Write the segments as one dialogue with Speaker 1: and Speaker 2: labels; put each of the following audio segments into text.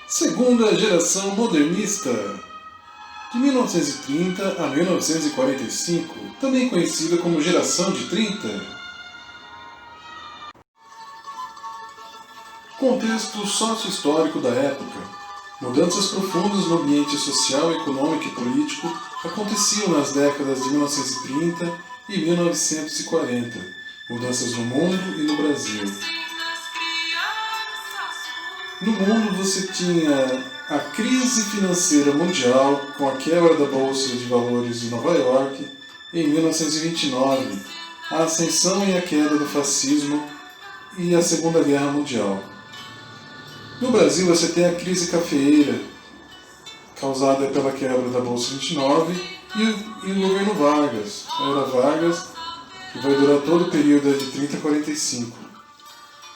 Speaker 1: Segunda geração modernista, de 1930 a 1945, também conhecida como Geração de 30. Contexto sócio-histórico da época. Mudanças profundas no ambiente social, econômico e político aconteciam nas décadas de 1930 e 1940. Mudanças no mundo e no Brasil. No mundo você tinha a crise financeira mundial com a quebra da Bolsa de Valores de Nova York em 1929, a ascensão e a queda do fascismo e a Segunda Guerra Mundial. No Brasil você tem a crise cafeeira, causada pela quebra da Bolsa 29 e o governo Vargas, a era Vargas, que vai durar todo o período de 30 a 45.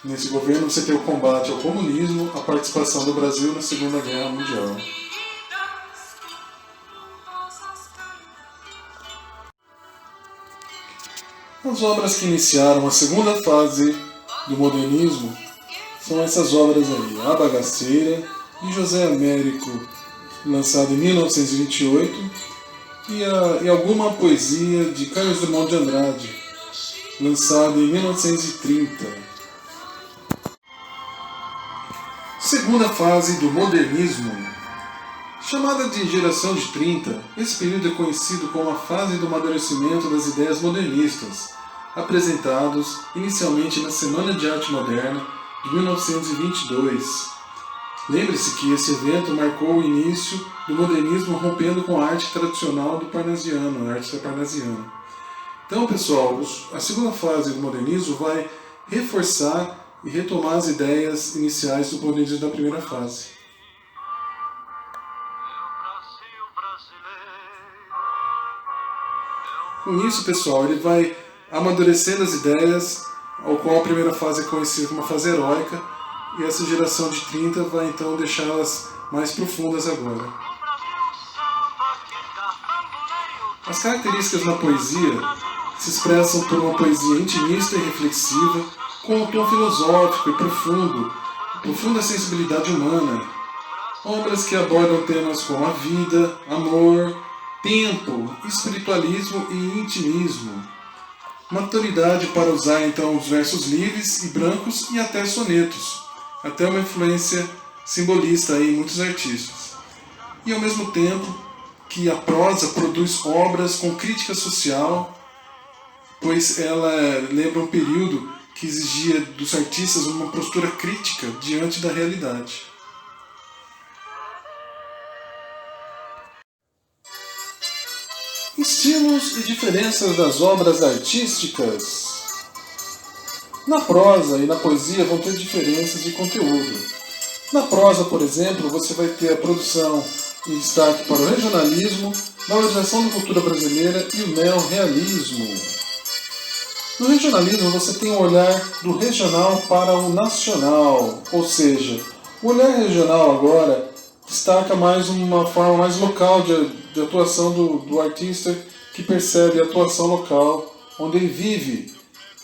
Speaker 1: Nesse governo você tem o combate ao comunismo, a participação do Brasil na Segunda Guerra Mundial. As obras que iniciaram a segunda fase do modernismo são essas obras aí: A Bagaceira, de José Américo, lançado em 1928, e alguma poesia de Carlos Drummond de Andrade, lançado em 1930. Segunda fase do modernismo. Chamada de Geração de 30, esse período é conhecido como a fase do amadurecimento das ideias modernistas, apresentados inicialmente na Semana de Arte Moderna de 1922. Lembre-se que esse evento marcou o início do modernismo, rompendo com a arte tradicional do parnasiano, a arte parnasiana. Então, pessoal, a segunda fase do modernismo vai reforçar e retomar as ideias iniciais do modernismo da primeira fase. Com isso, pessoal, ele vai amadurecendo as ideias, ao qual a primeira fase é conhecida como a fase heróica, e essa geração de 30 vai então deixá-las mais profundas agora. As características na poesia se expressam por uma poesia intimista e reflexiva, com um tom filosófico e profundo, profunda sensibilidade humana. Obras que abordam temas como a vida, amor, tempo, espiritualismo e intimismo. Maturidade para usar então os versos livres e brancos e até sonetos, até uma influência simbolista aí em muitos artistas. E ao mesmo tempo que a prosa produz obras com crítica social, pois ela lembra um período que exigia dos artistas uma postura crítica diante da realidade. Estilos e diferenças das obras artísticas. Na prosa e na poesia vão ter diferenças de conteúdo. Na prosa, por exemplo, você vai ter a produção em destaque para o regionalismo, valorização da cultura brasileira e o neorrealismo. No regionalismo você tem o olhar do regional para o nacional, ou seja, o olhar regional agora destaca mais uma forma mais local de atuação do artista, que percebe a atuação local onde ele vive,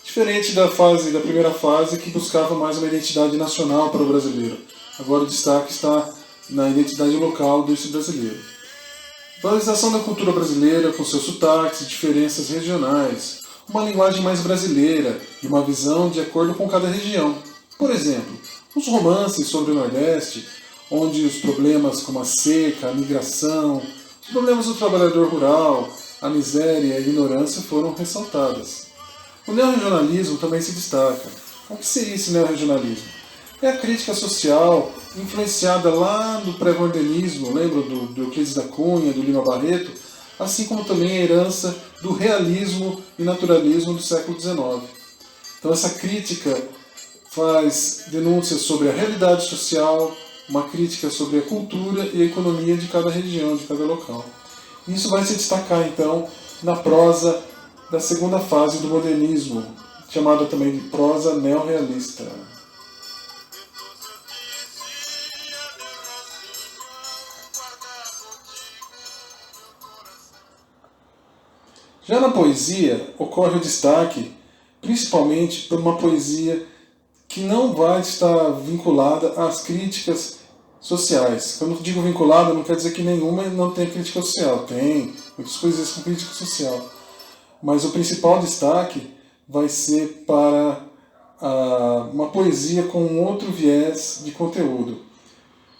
Speaker 1: diferente da primeira fase, que buscava mais uma identidade nacional para o brasileiro. Agora o destaque está na identidade local desse brasileiro. Valorização da cultura brasileira com seus sotaques e diferenças regionais. Uma linguagem mais brasileira e uma visão de acordo com cada região. Por exemplo, os romances sobre o Nordeste, onde os problemas como a seca, a migração, os problemas do trabalhador rural, a miséria e a ignorância foram ressaltadas. O neorregionalismo também se destaca. O que seria esse neorregionalismo? É a crítica social influenciada lá do pré-modernismo, lembra do Euclides da Cunha, do Lima Barreto, assim como também a herança do realismo e naturalismo do século XIX. Então essa crítica faz denúncias sobre a realidade social, uma crítica sobre a cultura e a economia de cada região, de cada local. Isso vai se destacar então na prosa da segunda fase do modernismo, chamada também de prosa neorrealista. Já na poesia, ocorre o destaque principalmente por uma poesia que não vai estar vinculada às críticas sociais. Quando eu digo vinculada, não quer dizer que nenhuma não tem crítica social. Tem muitas poesias com crítica social. Mas o principal destaque vai ser para uma poesia com um outro viés de conteúdo.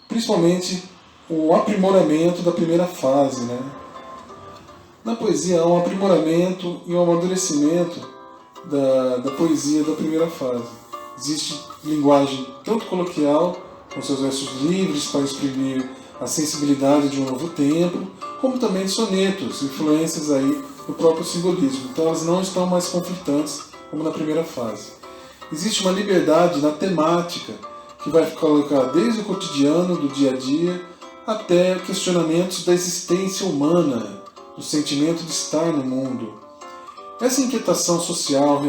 Speaker 1: Principalmente o aprimoramento da primeira fase, né? Na poesia há um aprimoramento e um amadurecimento da poesia da primeira fase. Existe linguagem tanto coloquial, com seus versos livres para exprimir a sensibilidade de um novo tempo, como também sonetos, influências aí do próprio simbolismo. Então elas não estão mais conflitantes como na primeira fase. Existe uma liberdade na temática que vai colocar desde o cotidiano, do dia a dia, até questionamentos da existência humana, do sentimento de estar no mundo. Essa inquietação social,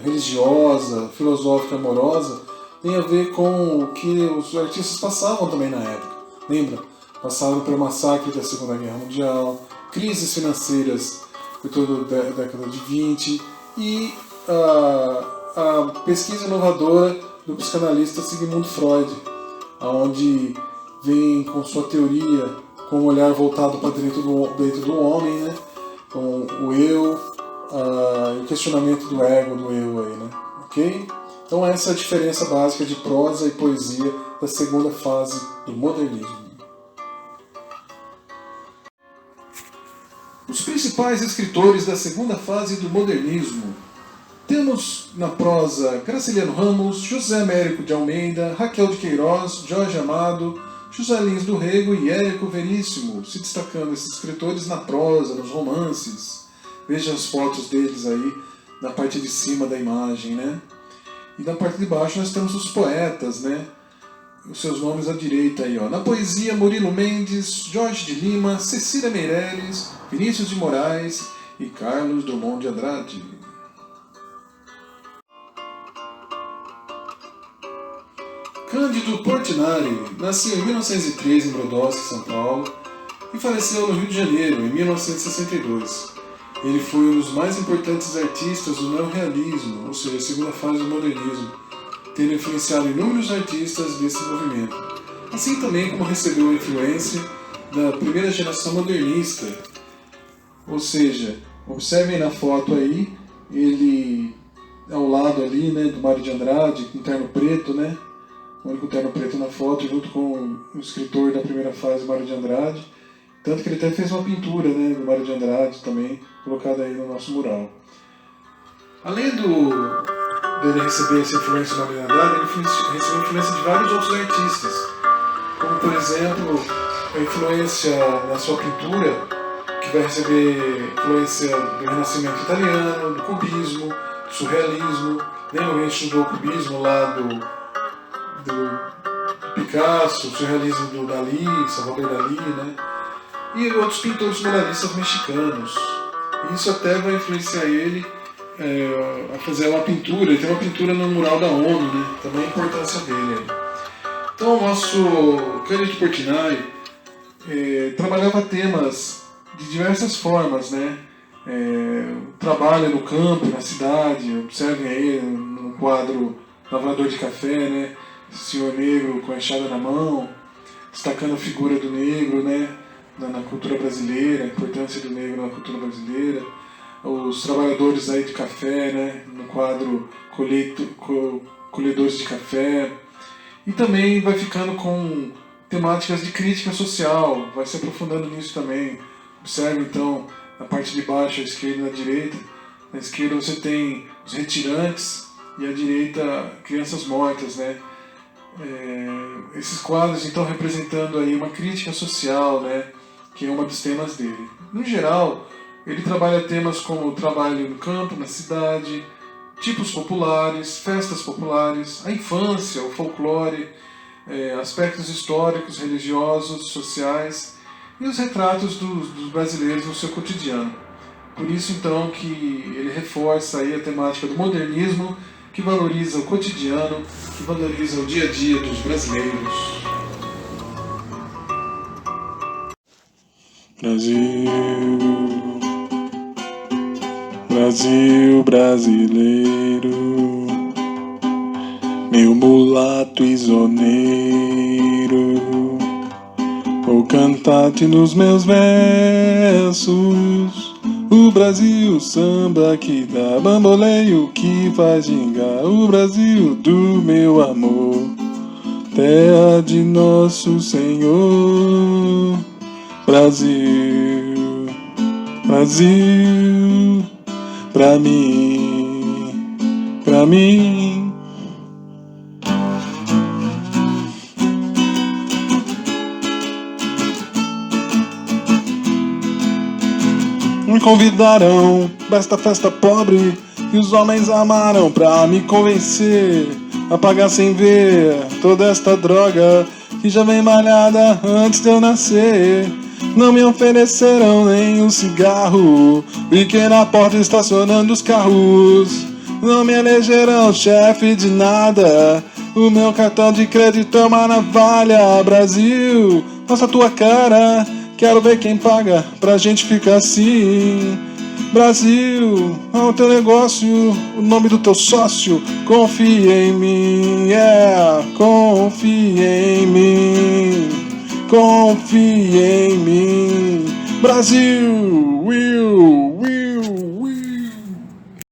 Speaker 1: religiosa, filosófica, amorosa tem a ver com o que os artistas passavam também na época. Lembra? Passaram pelo massacre da Segunda Guerra Mundial, crises financeiras de toda a década de 20 e a pesquisa inovadora do psicanalista Sigmund Freud, onde vem com sua teoria, com um olhar voltado para dentro do homem, né? Com o eu, o questionamento do ego, do eu aí, né? Ok? Então essa é a diferença básica de prosa e poesia da segunda fase do modernismo. Os principais escritores da segunda fase do modernismo. Temos na prosa Graciliano Ramos, José Américo de Almeida, Raquel de Queiroz, Jorge Amado, José Lins do Rego e Érico Veríssimo, se destacando esses escritores na prosa, nos romances. Veja as fotos deles aí na parte de cima da imagem, né? E na parte de baixo nós temos os poetas, né? Os seus nomes à direita aí, ó. Na poesia, Murilo Mendes, Jorge de Lima, Cecília Meirelles, Vinícius de Moraes e Carlos Drummond de Andrade. Cândido Portinari nasceu em 1903 em Brodowski, São Paulo, e faleceu no Rio de Janeiro, em 1962. Ele foi um dos mais importantes artistas do neorrealismo, ou seja, a segunda fase do modernismo, tendo influenciado inúmeros artistas desse movimento, assim também como recebeu a influência da primeira geração modernista. Ou seja, observem na foto aí, ele ao lado ali, né, do Mário de Andrade, com terno preto, né? O único terno preto na foto, junto com o escritor da primeira fase, Mário de Andrade. Tanto que ele até fez uma pintura, né, do Mário de Andrade também, colocada aí no nosso mural. Além dele receber essa influência do Mário de Andrade, ele recebeu influência de vários outros artistas. Como, por exemplo, a influência na sua pintura, que vai receber influência do Renascimento italiano, do cubismo, do surrealismo. Lembra que a gente estudou o cubismo lá do Picasso, o surrealismo do Dalí, Salvador Dalí, né? E outros pintores muralistas mexicanos. Isso até vai influenciar ele a fazer uma pintura. Ele tem uma pintura no mural da ONU, né? Também a importância dele aí. Então o nosso Cândido Portinari trabalhava temas de diversas formas, né? Trabalha no campo, na cidade. Observem aí no quadro Lavrador de Café, né? Senhor negro com a enxada na mão, destacando a figura do negro, né, na cultura brasileira, a importância do negro na cultura brasileira. Os trabalhadores aí de café, né, no quadro Colhedores de Café. E também vai ficando com temáticas de crítica social, vai se aprofundando nisso também. Observe então na parte de baixo, à esquerda e na direita. Na esquerda você tem os retirantes e à direita crianças mortas, né? Esses quadros então representando aí uma crítica social, né, que é um dos temas dele. No geral, ele trabalha temas como o trabalho no campo, na cidade, tipos populares, festas populares, a infância, o folclore, aspectos históricos, religiosos, sociais e os retratos dos brasileiros no seu cotidiano. Por isso então que ele reforça aí a temática do modernismo, que valoriza o cotidiano, que valoriza o dia a dia dos brasileiros. Brasil, Brasil brasileiro, meu mulato isoneiro, cantar-te nos meus versos. O Brasil, samba que dá bamboleio, que faz gingar. O Brasil do meu amor, terra de nosso Senhor. Brasil, Brasil, pra mim, pra mim. Me convidaram pra esta festa pobre e os homens amaram pra me convencer a pagar sem ver toda esta droga que já vem malhada antes de eu nascer. Não me ofereceram nem um cigarro, fiquei na porta estacionando os carros. Não me elegerão chefe de nada, o meu cartão de crédito é uma navalha. Brasil, mostra tua cara, quero ver quem paga pra gente ficar assim. Brasil, é o teu negócio, o nome do teu sócio. Confia em mim, confia em mim, confia em mim. Brasil, will.